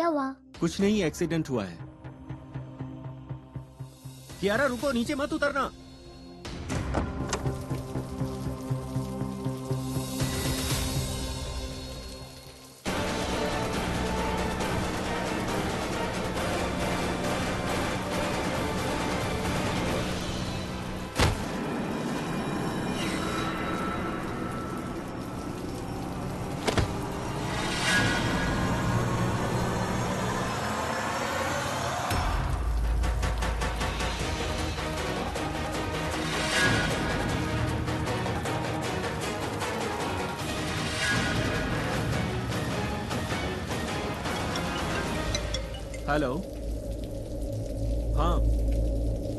क्या हुआ? कुछ नहीं, एक्सीडेंट हुआ है। कियारा रुको, नीचे मत उतरना। हेलो। हाँ,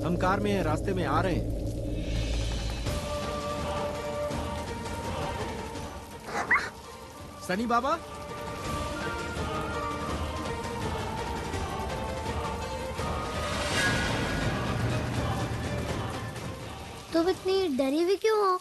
हम कार में हैं, रास्ते में आ रहे हैं। सनी बाबा, तुम इतनी डरी हुई क्यों हो?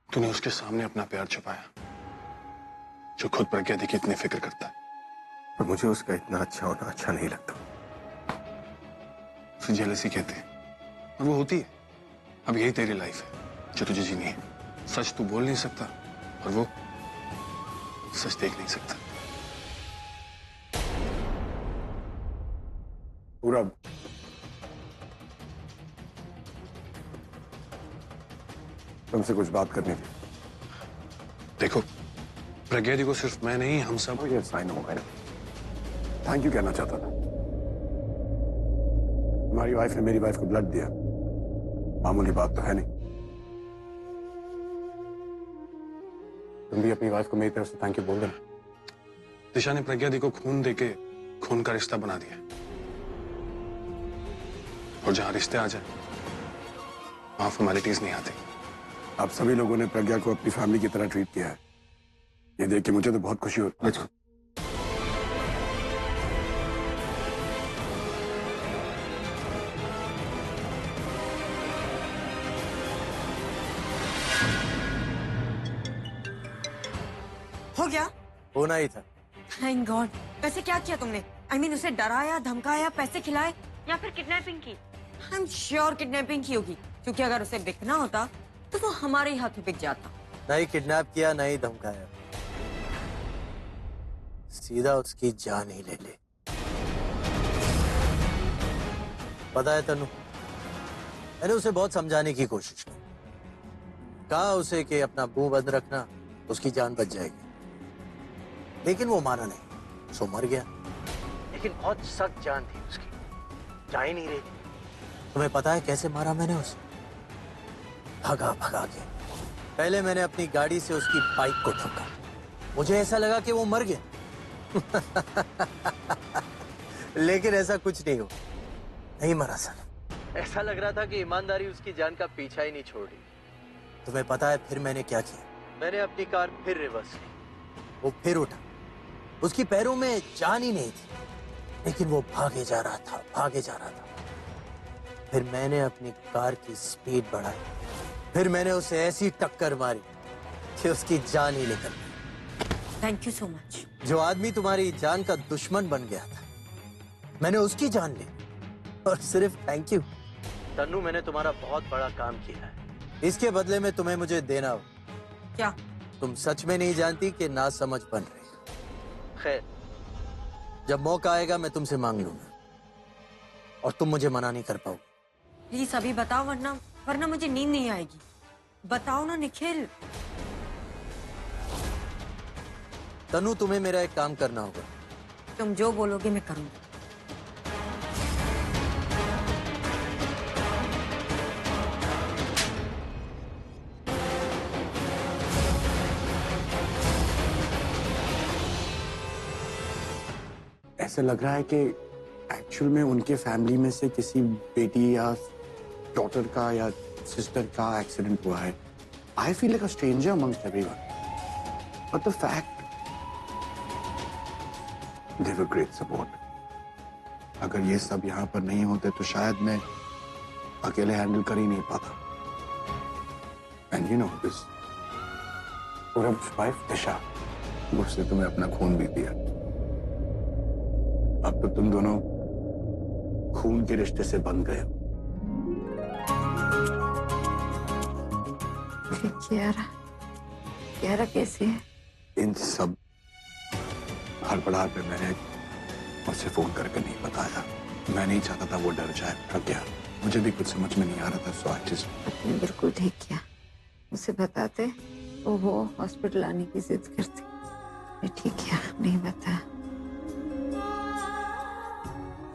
तूने उसके सामने अपना प्यार छुपाया, जो खुद प्रज्ञा दी की इतनी फिक्र करता है। पर मुझे उसका इतना अच्छा होना अच्छा नहीं लगता। उसे जेलसी कहते हैं, और वो होती है। अब यही तेरी लाइफ है जो तुझे जीनी है। सच तू बोल नहीं सकता और वो सच देख नहीं सकता। पूरा तुमसे कुछ बात करनी थी। देखो, प्रज्ञा दी को सिर्फ मैं नहीं, हम सब। ये साइन हो गया। थैंक यू कहना चाहता था। तुम्हारी वाइफ ने मेरी वाइफ को ब्लड दिया, मामूली बात तो है नहीं। तुम भी अपनी वाइफ को मेरी तरफ से थैंक यू बोल देना। दिशा ने प्रज्ञा दी को खून देके खून का रिश्ता बना दिया, और जहां रिश्ते आ जाए वहां फॉर्मेलिटीज नहीं आती। आप सभी लोगों ने प्रज्ञा को अपनी फैमिली की तरह ट्रीट किया है, ये देख के मुझे तो बहुत खुशी होती है। हो गया? होना ही था। Thank God. वैसे क्या किया तुमने? I mean, उसे डराया, धमकाया, पैसे खिलाए या फिर किडनैपिंग की? आई एम श्योर किडनैपिंग की होगी, क्योंकि अगर उसे बिकना होता तो वो हमारे ही हाथों बिक जाता। नहीं किडनैप किया, नहीं धमकाया, सीधा उसकी जान ही ले ली। पता है तनु, मैंने उसे बहुत समझाने की कोशिश की, कहा उसे कि अपना मुंह बंद रखना, उसकी जान बच जाएगी, लेकिन वो माना नहीं, सो मर गया। लेकिन बहुत सख्त जान थी उसकी, जा ही नहीं रही। तुम्हें पता है कैसे मारा मैंने उसे? भगा भगा के। पहले मैंने अपनी गाड़ी से उसकी बाइक को ठोका, मुझे ऐसा लगा कि वो मर गया। लेकिन ऐसा कुछ नहीं हुआ, नहीं मरा सर। ऐसा लग रहा था कि ईमानदारी उसकी जान का पीछा ही नहीं छोड़ रही। तुम्हें पता है फिर मैंने क्या किया? मैंने अपनी कार फिर रिवर्स ली, वो फिर उठा, उसकी पैरों में जान ही नहीं थी, लेकिन वो भागे जा रहा था, भागे जा रहा था। फिर मैंने अपनी कार की स्पीड बढ़ाई, फिर मैंने उसे ऐसी टक्कर मारी कि उसकी जान ही निकल गई। Thank you so much. जो आदमी तुम्हारी जान का दुश्मन बन गया था, मैंने उसकी जान ली, और सिर्फ थैंक यू। तन्नू, मैंने तुम्हारा बहुत बड़ा काम किया है, इसके बदले में तुम्हें मुझे देना हो। क्या? तुम सच में नहीं जानती कि ना समझ बन रही है। खैर, जब मौका आएगा मैं तुमसे मांग लूंगा, और तुम मुझे मना नहीं कर पाओ। प्लीज अभी बताओ, वरना वरना मुझे नींद नहीं आएगी। बताओ ना निखिल। तनु, तुम्हें मेरा एक काम करना होगा। तुम जो बोलोगे मैं करूंगी। ऐसा लग रहा है कि एक्चुअल में उनके फैमिली में से किसी बेटी या डॉटर का या सिस्टर का एक्सीडेंट हुआ है। I feel like a stranger amongst everyone, but the fact they were great support. अगर ये सब यहाँ पर नहीं होते तो शायद मैं अकेले हैंडल कर ही नहीं पाता। And you know this Purab's wife Disha, उसने तुम्हें अपना खून भी दिया। अब तो तुम दोनों खून के रिश्ते से बंध गए हो। कियारा कैसी है? इन सब हड़बड़ाहट पे मैंने उसे फोन करके नहीं बताया। मैं नहीं चाहता था वो डर जाए। प्रज्ञा, मुझे भी कुछ समझ में नहीं आ रहा था, सो आई जस्ट। आपने बिल्कुल ठीक किया, उसे बताते वो हॉस्पिटल आने की जिद करती। मैं ठीक किया नहीं बताया।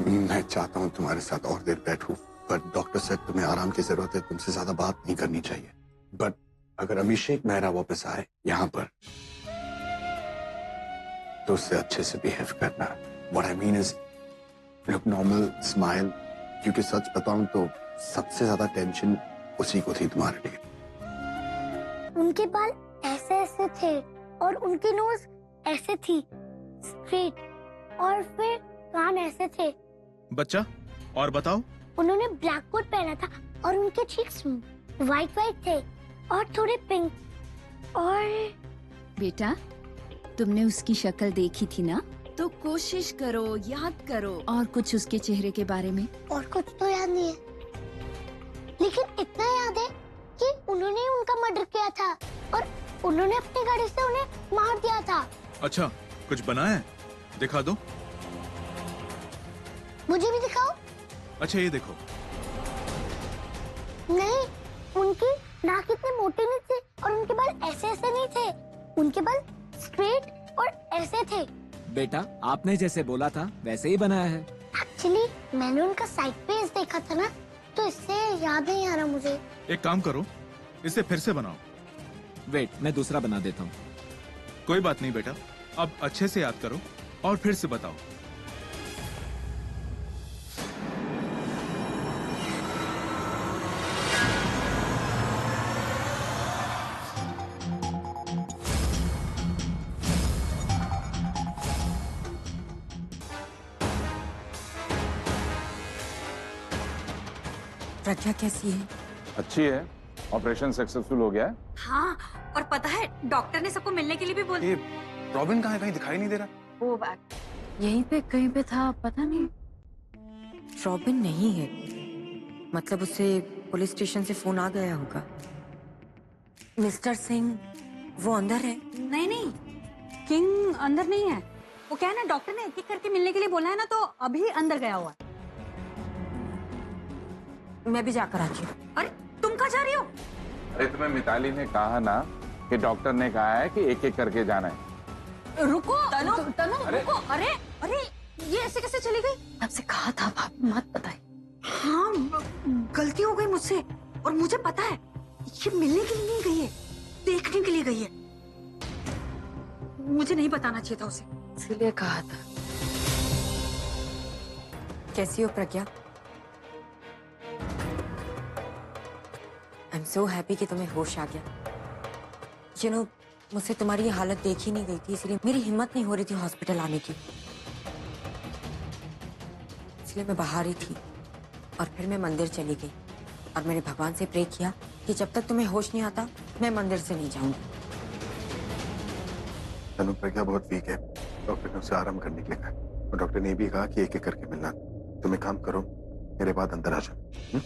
मैं चाहता हूँ तुम्हारे साथ और देर बैठूं, बट डॉक्टर साहब तुम्हें आराम की जरूरत है, तुमसे ज्यादा बात नहीं करनी चाहिए। बट अगर अभिषेक मेहरा वापस आए यहाँ पर तो उससे अच्छे से बिहेव करना। What I mean is look normal, smile, क्योंकि सच बताऊं तो सबसे ज्यादा टेंशन उसी को थी तुम्हारे लिए। उनके बाल ऐसे ऐसे थे और उनकी नोज ऐसे थी स्ट्रेट, और फिर कान ऐसे थे। बच्चा और बताओ। उन्होंने ब्लैक कोट पहना था और उनके चीक्स वाइट वाइट थे और थोड़े पिंक। और बेटा, तुमने उसकी शक्ल देखी थी ना, तो कोशिश करो याद करो और कुछ उसके चेहरे के बारे में। और कुछ तो याद नहीं है, लेकिन इतना याद है कि उन्होंने उनका मर्डर किया था और उन्होंने अपनी गाड़ी से उन्हें मार दिया था। अच्छा, कुछ बना है? दिखा दो। मुझे भी दिखाओ। अच्छा, ये देखो। नहीं, उनकी नाक इतनी मोटी नहीं थी और उनके बाल ऐसे ऐसे नहीं थे। उनके बाल स्ट्रेट और ऐसे थे। बेटा, आपने जैसे बोला था वैसे ही बनाया है। एक्चुअली मैंने उनका साइड पेज देखा था ना, तो इससे याद नहीं आ रहा मुझे। एक काम करो, इसे फिर से बनाओ। वेट, मैं दूसरा बना देता हूँ। कोई बात नहीं बेटा, अब अच्छे से याद करो और फिर से बताओ। प्रज्ञा कैसी है? अच्छी है, ऑपरेशन सक्सेसफुल हो गया है। हाँ, और पता है डॉक्टर ने सबको मिलने के लिए भी बोल। ये रॉबिन कहाँ है? कहीं दिखाई नहीं दे रहा। वो यहीं पे कहीं पे था, पता नहीं। रॉबिन नहीं है, मतलब उसे पुलिस स्टेशन से फोन आ गया होगा। मिस्टर सिंह, वो अंदर है? नहीं नहीं, किंग अंदर नहीं है। वो क्या है ना, डॉक्टर ने एक एक करके मिलने के लिए बोला है ना, तो अभी अंदर गया हुआ है। मैं भी जाकर आती हूँ। अरे तुम कहाँ जा रही हो? अरे तुम्हें मिताली ने कहा ना कि डॉक्टर ने कहा है कि एक एक करके जाना है। रुको तनु, अरे रुको। अरे अरे, ये ऐसे कैसे चली गई? आपसे कहा था भाभी मत बताइए। हाँ, गलती हो गई मुझसे, और मुझे पता है ये मिलने के लिए नहीं गई है, देखने के लिए गई है। मुझे नहीं बताना चाहिए था उसे, इसलिए कहा था। कैसी हो प्रज्ञा? आई एम सो हैप्पी कि तुम्हें होश आ गया। यू नो, मुझसे तुम्हारी ये हालत देखी नहीं गई थी, इसलिए मेरी हिम्मत नहीं हो रही थी हॉस्पिटल आने की। इसलिए मैं बाहर ही थी और फिर मैं मंदिर चली गई और मैंने भगवान से प्रे किया कि जब तक तुम्हें होश नहीं आता मैं मंदिर से नहीं जाऊंगी। तनु, प्रज्ञा बहुत वीक है, डॉक्टर ने उसे आराम करने के लिए कहा और डॉक्टर ने भी कहा कि एक एक करके मिलना। तुम एक काम करो, मेरे बाद अंदर आ जाओ।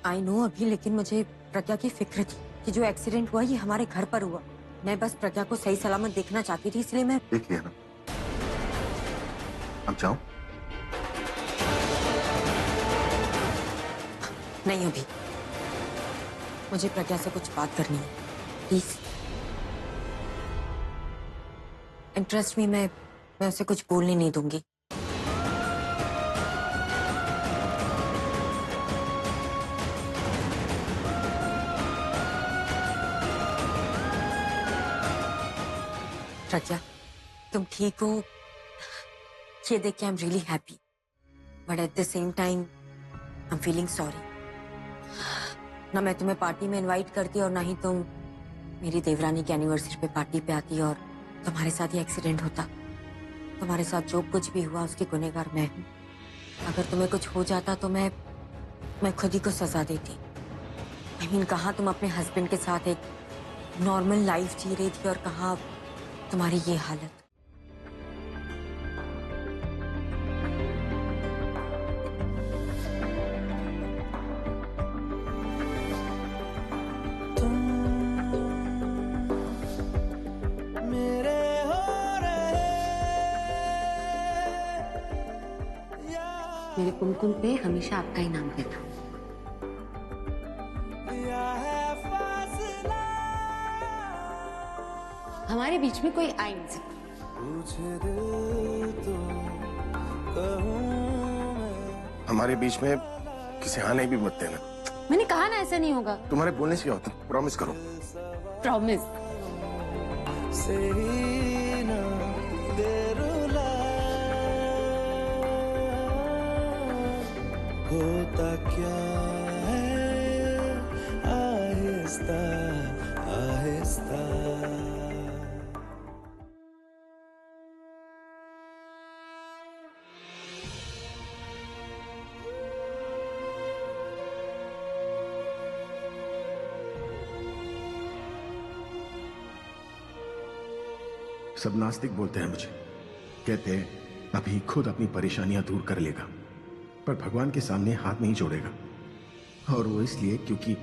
आई नो अभी, लेकिन मुझे प्रज्ञा की फिक्र थी कि जो एक्सीडेंट हुआ ये हमारे घर पर हुआ। मैं बस प्रज्ञा को सही सलामत देखना चाहती थी, इसलिए मैं। देख लिया ना, अब जाओ। नहीं, अभी मुझे प्रज्ञा से कुछ बात करनी है, प्लीज। इंटरेस्ट में मैं उसे कुछ बोलने नहीं दूंगी। प्रज्ञा, तुम ठीक हो? ये देख के I am really happy, but at the same time I am feeling sorry. ना मैं तुम्हें पार्टी में इनवाइट करती और ना ही तुम मेरी देवरानी की एनिवर्सरी पे पार्टी पे आती और तुम्हारे साथ ही एक्सीडेंट होता। तुम्हारे साथ जो कुछ भी हुआ उसकी गुनहगार मैं हूँ। अगर तुम्हें कुछ हो जाता तो मैं मैं खुद ही को सजा देती। I mean, कहाँ तुम अपने हस्बैंड के साथ एक नॉर्मल लाइफ जी रही थी और कहाँ तुम्हारी ये हालत। मेरे कुमकुम पे हमेशा आपका ही नाम देना। हमारे बीच में कोई आ ही नहीं सकता। हमारे बीच में किसी आने भी मत देना। मैंने कहा ना ऐसा नहीं होगा। तुम्हारे बोलने से क्या होता? प्रॉमिस करो। प्रॉमिस। होता क्या है आहिस्ता आहिस्ता। सब नास्तिक बोलते हैं मुझे, कहते हैं अभी खुद अपनी परेशानियां दूर कर लेगा, पर भगवान के सामने हाथ नहीं जोड़ेगा। और वो इसलिए क्योंकि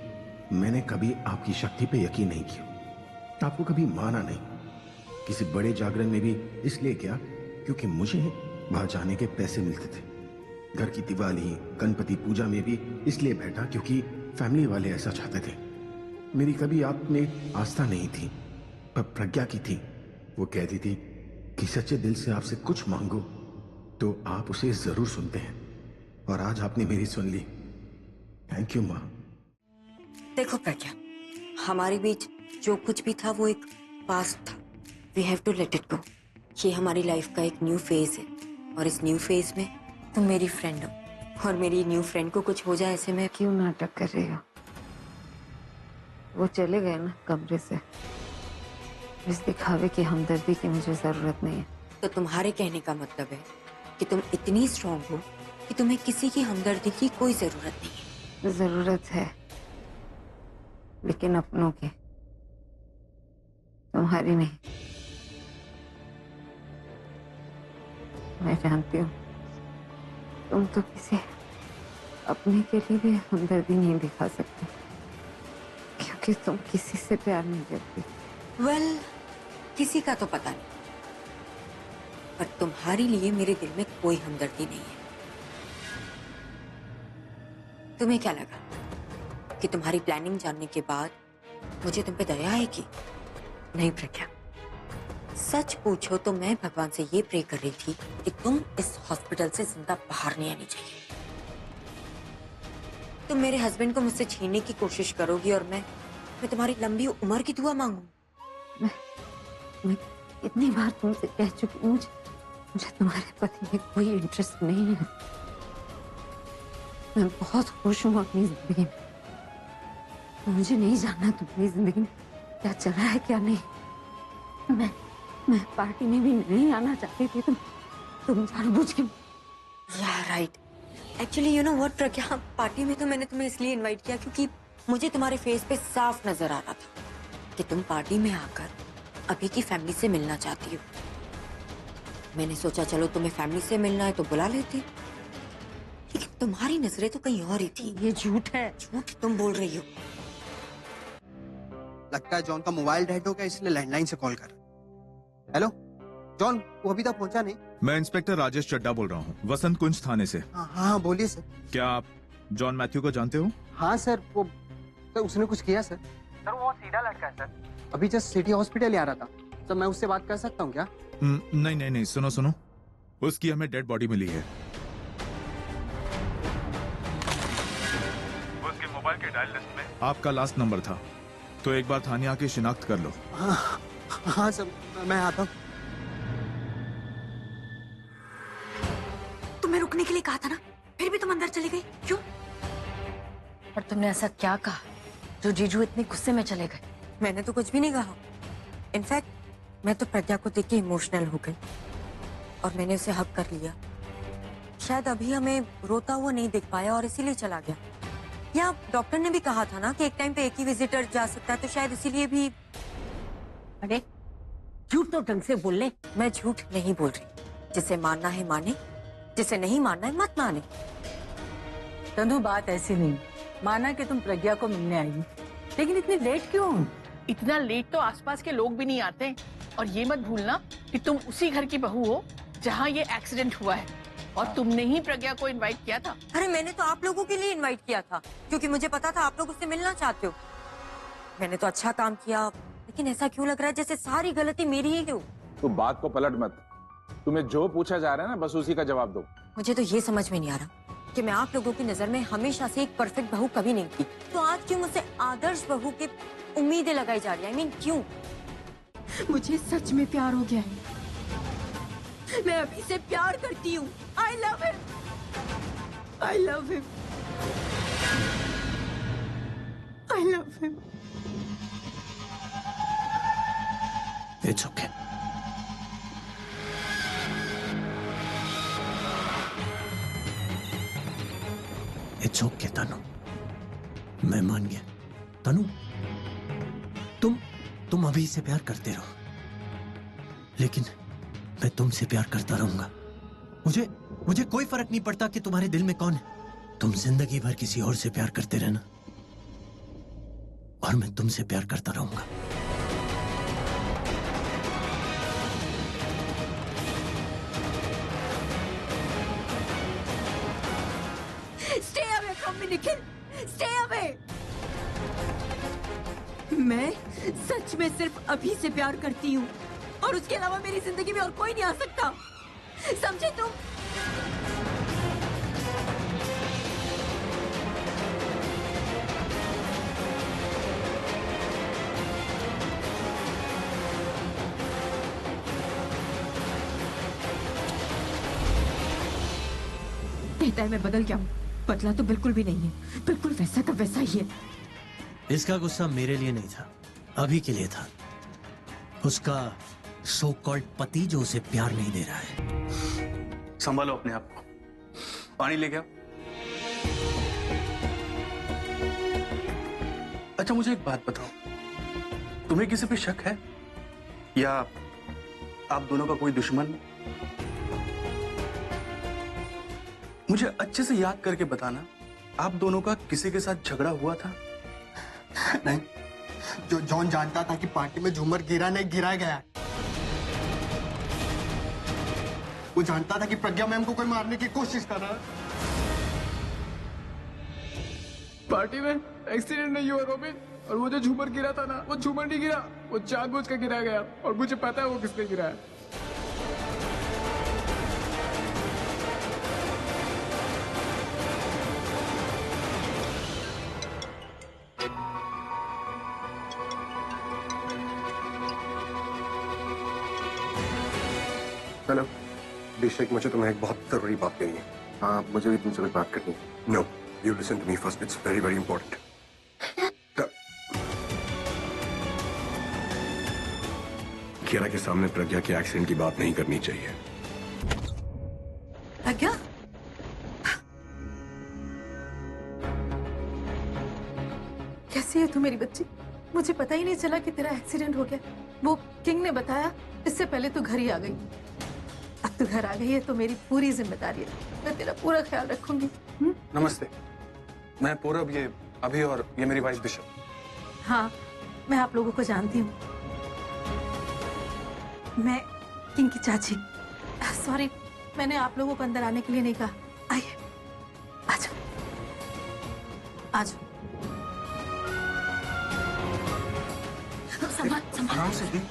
मैंने कभी आपकी शक्ति पे यकीन नहीं किया, आपको कभी माना नहीं। किसी बड़े जागरण में भी इसलिए किया क्योंकि मुझे वहां जाने के पैसे मिलते थे। घर की दिवाली, गणपति पूजा में भी इसलिए बैठा क्योंकि फैमिली वाले ऐसा चाहते थे। मेरी कभी आप में आस्था नहीं थी, पर प्रज्ञा की थी। वो कहती थी कि सच्चे दिल से आपसे कुछ मांगो तो आप उसे जरूर सुनते हैं, और आज आपने मेरी सुन ली। थैंक यू माँ। देखो प्रज्ञा, हमारे बीच जो कुछ भी था वो एक पास्ट था। We have to let it go. ये हमारी लाइफ का एक न्यू फेज है, और इस न्यू फेज में तुम मेरी फ्रेंड हो, और मेरी न्यू फ्रेंड को कुछ हो जाए ऐसे में। क्यों नाटक कर रही हो? वो चले गए ना कमरे से। इस दिखावे की हमदर्दी की मुझे जरूरत नहीं है। तो तुम्हारे कहने का मतलब है कि तुम इतनी स्ट्रांग हो कि तुम्हें किसी की हमदर्दी की कोई जरूरत नहीं है। जरूरत है, लेकिन अपनों की, तुम्हारी नहीं। मैं जानती हूँ तुम तो किसी अपने के लिए भी हमदर्दी नहीं दिखा सकती, क्योंकि तुम किसी से प्यार नहीं करती। वेल, किसी का तो पता नहीं, पर तुम्हारे लिए मेरे दिल में कोई हमदर्दी नहीं है। तुम्हें क्या लगा कि तुम्हारी प्लानिंग जानने के बाद मुझे तुम पे दया आएगी? नहीं प्रज्ञा, सच पूछो तो मैं भगवान से ये प्रे कर रही थी कि तुम इस हॉस्पिटल से जिंदा बाहर नहीं आनी चाहिए। तुम मेरे हस्बैंड को मुझसे छीनने की कोशिश करोगी और मैं तुम्हारी लंबी उम्र की दुआ मांगू। मैं इतनी बार तुमसे कह चुकी हूँ, मुझे तुम्हारे पति में कोई इंटरेस्ट नहीं है। मैं बहुत खुश हूँ अपनी जिंदगी में। मुझे नहीं जानना तुम्हारी जिंदगी में क्या चल रहा है क्या नहीं। मैं पार्टी में भी नहीं आना चाहती थी, तुम जानबूझ के। Yeah, right. Actually, you know what, Pragya, party में तो मैंने तुम्हें इसलिए इनवाइट किया क्योंकि मुझे तुम्हारे फेस पे साफ नजर आ रहा था कि तुम पार्टी में आकर अभी की फैमिली से मिलना चाहती हो। मैंने सोचा चलो तुम्हें फैमिली से मिलना है तो बुला लेते, लेकिन तुम्हारी नजरें तो कहीं और ही थी। ये झूठ है। झूठ तुम बोल रही हो। लगता है जॉन का मोबाइल डेड हो गया, इसलिए लैंडलाइन से कॉल कर। हेलो जॉन, वो अभी तक पहुंचा नहीं। मैं इंस्पेक्टर राजेश चड्डा बोल रहा हूँ, वसंत कुंज थाने से। हाँ बोलिए सर। क्या आप जॉन मैथ्यू को जानते हो? हाँ सर, वो सर उसने कुछ किया सर। सर वो सीधा लड़का है सर, अभी जस्ट सिटी हॉस्पिटल ही आ रहा था। सर मैं उससे बात कर सकता हूँ क्या? नहीं नहीं नहीं, सुनो सुनो, उसकी हमें डेड बॉडी मिली है। उसके मोबाइल के डायल लिस्ट में आपका लास्ट नंबर था, तो एक बार थाने आके शिनाख्त कर लो। हाँ सर, मैं आता हूँ। तुम्हें रुकने के लिए कहा था ना, फिर भी तुम अंदर चली गई, क्यों? और तुमने ऐसा क्या कहा जो जीजू इतने गुस्से में चले गए? मैंने तो कुछ भी नहीं कहा। इनफैक्ट मैं तो प्रज्ञा को देख के इमोशनल हो गई और मैंने उसे हक कर लिया। शायद अभी हमें रोता हुआ नहीं देख पाया और इसीलिए चला गया। या डॉक्टर ने भी कहा था ना कि एक टाइम पे एक ही विजिटर जा सकता है, तो शायद इसीलिए भी। अरे झूठ तो ढंग से बोल ले। मैं झूठ नहीं बोल रही। जिसे मानना है माने, जिसे नहीं मानना है मत माने। तनु बात ऐसी नहीं, माना कि तुम प्रज्ञा को मिलने आई, लेकिन इतनी लेट क्यों? इतना लेट तो आसपास के लोग भी नहीं आते। और ये मत भूलना कि तुम उसी घर की बहू हो जहाँ ये एक्सीडेंट हुआ है, और तुमने ही प्रज्ञा को इनवाइट किया था। अरे मैंने तो आप लोगों के लिए इनवाइट किया था, क्योंकि मुझे पता था आप लोग उससे मिलना चाहते हो। मैंने तो अच्छा काम किया, लेकिन ऐसा क्यों लग रहा है जैसे सारी गलती मेरी ही हो। तू बात को पलट मत। तुम्हें जो पूछा जा रहा है ना, बस उसी का जवाब दो। मुझे तो ये समझ में नहीं आ रहा कि मैं आप लोगों की नजर में हमेशा से एक परफेक्ट बहू कभी नहीं थी, तो आज क्यों मुझसे आदर्श बहू की उम्मीदें लगाई जा रही है? I mean, क्यों? मुझे सच में प्यार हो गया है। मैं अभी से प्यार करती हूँ। I love him. I love him. I love him. It's okay. It's okay, तनु। मैं मान गया। तनु, तुम अभी से प्यार करते रहो, लेकिन मैं तुमसे प्यार करता रहूंगा। मुझे कोई फर्क नहीं पड़ता कि तुम्हारे दिल में कौन है। तुम जिंदगी भर किसी और से प्यार करते रहना, और मैं तुमसे प्यार करता रहूंगा। Stay away from me, Nikhil. Stay away. मैं सच में सिर्फ अभी से प्यार करती हूँ, और उसके अलावा मेरी जिंदगी में और कोई नहीं आ सकता। समझे तुम? कहता है मैं बदल गया हूँ। बदला तो बिल्कुल भी नहीं है, बिल्कुल वैसा का वैसा ही है। इसका गुस्सा मेरे लिए नहीं था, अभी के लिए था। उसका सो कॉल्ड पति जो उसे प्यार नहीं दे रहा है। संभालो अपने आप को। पानी ले गया। अच्छा मुझे एक बात बताओ, तुम्हें किसी पे शक है या आप दोनों का कोई दुश्मन? मुझे अच्छे से याद करके बताना, आप दोनों का किसी के साथ झगड़ा हुआ था? नहीं, जो जॉन जानता था कि पार्टी में झूमर गिरा नहीं गिराया गया। वो जानता था कि प्रज्ञा मैम को कोई मारने की कोशिश कर रहा है। पार्टी में एक्सीडेंट नहीं हुआ रोबिन, और वो जो झूमर गिरा था ना, वो झूमर नहीं गिरा, वो जानबूझ कर गिरा गया, और मुझे पता है वो किसने गिराया। हेलो अभिषेक, मुझे तुम्हें एक बहुत जरूरी बात कहनी है। हाँ, मुझे भी तुमसे कुछ बात करनी है। No, you listen to me first, it's very very important. Kira के सामने प्रज्ञा के एक्सीडेंट की बात नहीं करनी चाहिए। प्रज्ञा? कैसी है तू मेरी बच्ची? मुझे पता ही नहीं चला कि तेरा एक्सीडेंट हो गया। वो किंग ने बताया, इससे पहले तू घर ही आ गई। अब तू घर आ गई है तो मेरी पूरी जिम्मेदारी है, मैं तेरा पूरा ख्याल रखूंगी। नमस्ते, मैं पूरब, ये अभी, और ये मेरी वाइफ दिशा। हाँ, मैं आप लोगों को जानती हूँ। मैं किंग की चाची। सॉरी, मैंने आप लोगों को अंदर आने के लिए नहीं कहा। आइए, आ जाओ, आ जाओ। आराम से दी।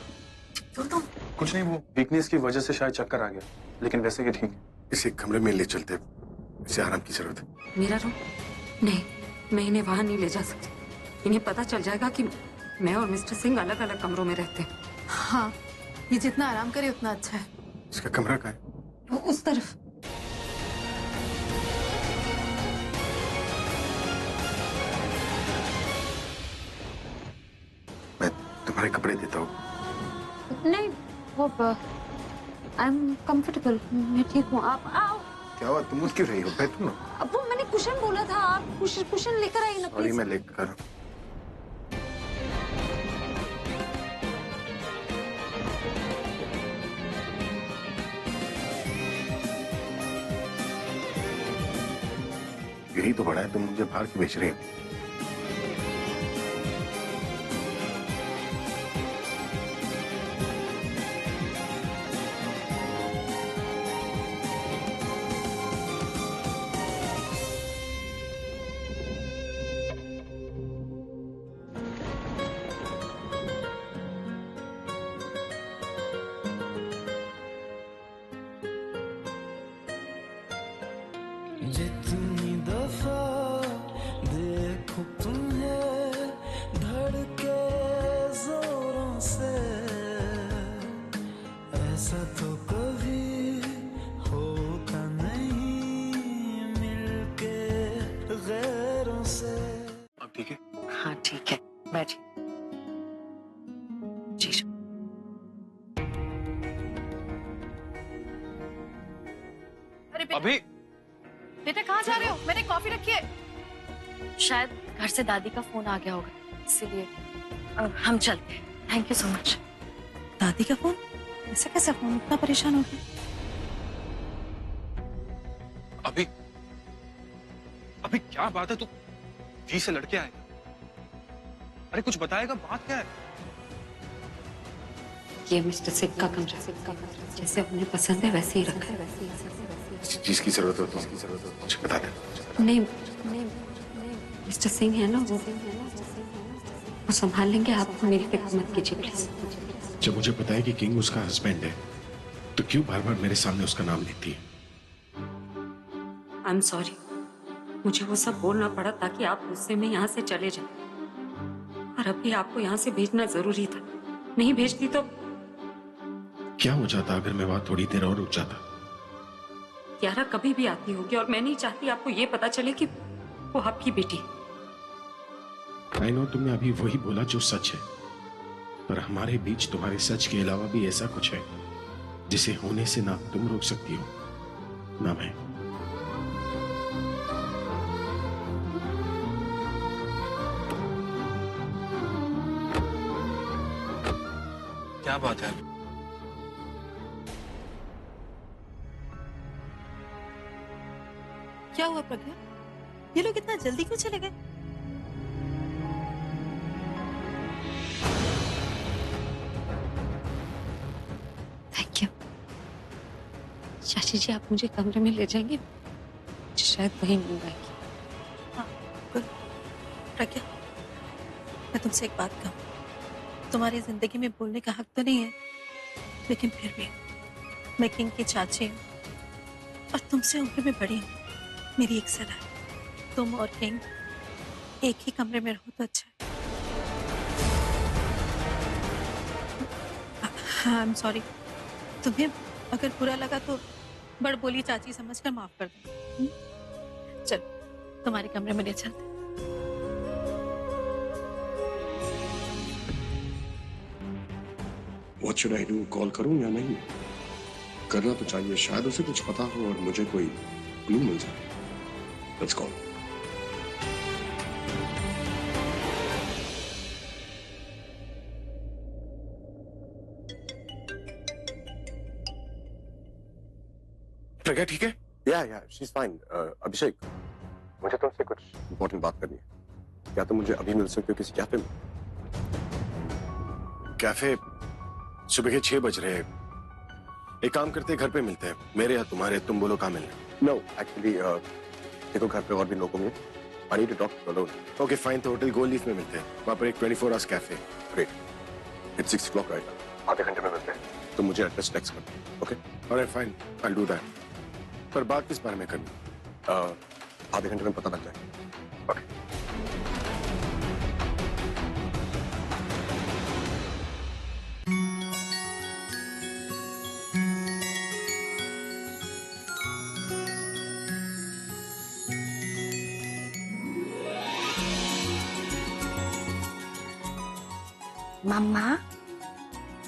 कुछ नहीं, वो वीकनेस की वजह से शायद चक्कर आ गया, लेकिन वैसे ही ठीक है। इसे कमरे में ले चलते, इसे आराम की जरूरत है। मेरा रूम? नहीं, मैं इन्हें वहां नहीं ले जा सकती। इन्हें पता चल जाएगा कि मैं और मिस्टर सिंह अलग अलग कमरों में रहते हैं। हाँ, ये जितना आराम करे उतना अच्छा है। इसका कमरा कहाँ है? वो उस तरफ। मैं तुम्हारे कपड़े देता हूँ। नहीं, वो आई एम कंफर्टेबल, मैं ठीक हूँ। आप आओ। क्या हुआ, तुम उठ क्यों रही हो? बैठो ना। अब वो मैंने कुशन बोला था, आप कुशन लेकर आइए ना सॉरी, प्लीज। मैं लेकर यही तो बड़ा है, तुम मुझे बाहर क्यों बेच रही हो? जितनी दफा देखो तुम्हें धड़के जोरों से, ऐसा तो कभी होता नहीं मिलके गैरों से। अब ठीक है? हाँ ठीक है, बैठिए। जी अरे बेटा, अभी बेटा कहाँ जा रहे हो? मैंने कॉफी रखी है। शायद घर से दादी का फोन आ गया होगा, इसीलिए हम चलते हैं। Thank you so much. दादी का फोन? ऐसा कैसा फोन? इतना परेशान हो गया? अभी अभी क्या बात है? तू जी से लड़के आएगा? अरे कुछ बताएगा, बात क्या है? ये मिस्टर सिंह का कमरा, जैसे उन्हें पसंद है वैसे ही रखा है। जिस की जरूरत हो तुम मुझे बता दे। नहीं, मिस्टर सिंह है ना, वो संभाल लेंगे, आप मेरी फिक्र मत कीजिए प्लीज। जब मुझे पता है कि किंग उसका हस्बैंड है, तो क्यों बार बार मेरे सामने उसका नाम लेती है? आई एम सॉरी, मुझे वो सब बोलना पड़ा ताकि आप गुस्से में यहाँ से चले जाएं। और अभी आपको यहाँ से भेजना जरूरी था, नहीं भेजती तो क्या हो जाता अगर मैं वहां थोड़ी देर और रुक जाता? यारा कभी भी आती होगी और मैं नहीं चाहती आपको ये पता चले कि वो आपकी बेटी। आई नो तुमने अभी वही बोला जो सच है, पर हमारे बीच तुम्हारे सच के अलावा भी ऐसा कुछ है जिसे होने से ना तुम रोक सकती हो ना मैं। क्या बात है? क्या हुआ प्रज्ञा? ये लोग इतना जल्दी क्यों चले गए? Thank you. चाची जी, आप मुझे कमरे में ले जाएंगे? मुझे शायद वही नींद आएगी। हाँ बिल्कुल। प्रज्ञा, मैं तुमसे एक बात कहूँ, तुम्हारी जिंदगी में बोलने का हक तो नहीं है, लेकिन फिर भी मैं किंग की चाची हूँ और तुमसे उम्र में बड़ी हूँ। मेरी एक सलाह है, तुम और किंग एक ही कमरे में रहो तो अच्छा है। हाँ, आई एम सॉरी। तुम्हें अगर बुरा लगा तो बड़ बोली चाची समझकर माफ कर दो। चलो तुम्हारे कमरे में ले चलते। What should I do? Call करूं या नहीं? करना तो चाहिए, शायद उसे कुछ पता हो और मुझे कोई क्लू मिल जाए। Let's go. प्रज्ञा ठीक है? या she's fine. अभिषेक, मुझे तुमसे कुछ इम्पोर्टेंट बात करनी है। क्या तुम मुझे अभी मिल सकते हो किसी कैफे में? कैफे सुबह के 6 बज रहे हैं। एक काम करते हैं, घर पे मिलते हैं, मेरे या तुम्हारे, तुम बोलो कहाँ मिलना। नो एक्चुअली देखो घर पे और भी लोग होंगे। I need to talk to alone. Okay fine, तो होटल गोल्ड लीफ में मिलते हैं। वहाँ पर एक 24 hours cafe. Great. It's 6 o'clock right now. आधे घंटे में मिलते हैं। तुम मुझे एड्रेस टेक्स्ट कर दो। Okay? Alright fine, I'll do that. पर बात किस बारे में करनी? आधे घंटे में पता लग जाएगा। Okay. मम्मा,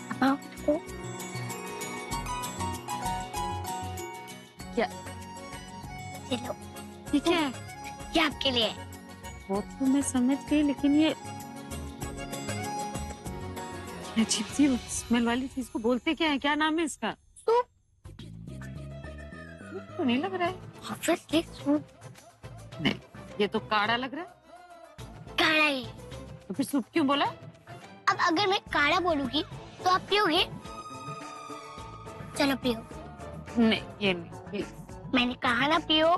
पापा उठो। क्या? चलो। ये क्या है? ये आपके लिए है। वो तो मैं समझ गई, लेकिन ये अजीब सी स्मेल वाली चीज को बोलते क्या है? क्या नाम है इसका? सूप तो नहीं लग रहा है। Obviously soup. नहीं, ये तो काढ़ा लग रहा है। काढ़ा ही। तो फिर सूप क्यों बोला? अब अगर मैं काढ़ा बोलूंगी तो आप पियोगे? चलो पियो। नहीं, ये नहीं, प्लीज। मैंने कहा ना पियो।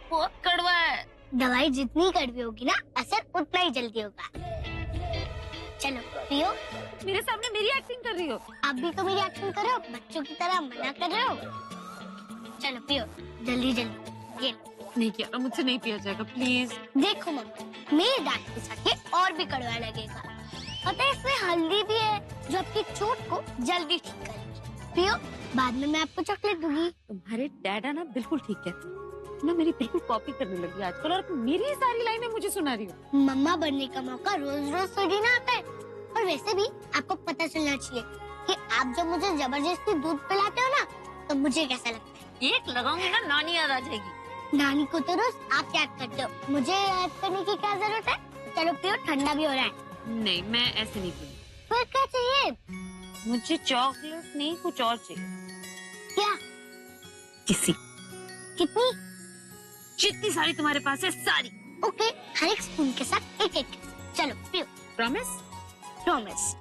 बहुत कड़वा है। दवाई जितनी कड़वी होगी ना, असर उतना ही जल्दी होगा। चलो पियो। मेरे सामने मेरी एक्टिंग कर रही हो? आप भी तो मेरी एक्टिंग कर रहे हो, बच्चों की तरह मना कर रहे हो। चलो पियो जल्दी जल्दी। ये नहीं किया, मुझसे नहीं पिया जाएगा, प्लीज। देखो मम्मी, मेरे दांत के साथ ये और भी कड़वा लगेगा। पता है इसमें हल्दी भी है जो आपकी चोट को जल्दी ठीक करेगी। पियो, बाद में मैं आपको चॉकलेट दूंगी। तुम्हारे डैडा ना बिल्कुल ठीक कहते ना, मेरी बिल्कुल कॉपी करने लगी आजकल, और मेरी सारी लाइनें मुझे सुना रही हो। मम्मा बनने का मौका रोज रोज थोड़ी ना आता है। और वैसे भी आपको पता चलना चाहिए कि आप जब मुझे जबरदस्ती दूध पिलाते हो ना, तो मुझे कैसा लगता है। एक लगाऊंगी ना, नानी याद आ जाएगी। नानी को तो रोज आप याद करते हो, मुझे याद करने की क्या जरूरत है। चलो पियो, ठंडा भी हो रहा है। नहीं, मैं ऐसे नहीं पीऊंगी। फिर क्या चाहिए? मुझे चॉकलेट नहीं, कुछ और चाहिए। क्या? किसी कितनी? जितनी सारी तुम्हारे पास है, सारी। ओके, हर एक स्पून के साथ एक एक। चलो पियो। प्रॉमिस? प्रॉमिस।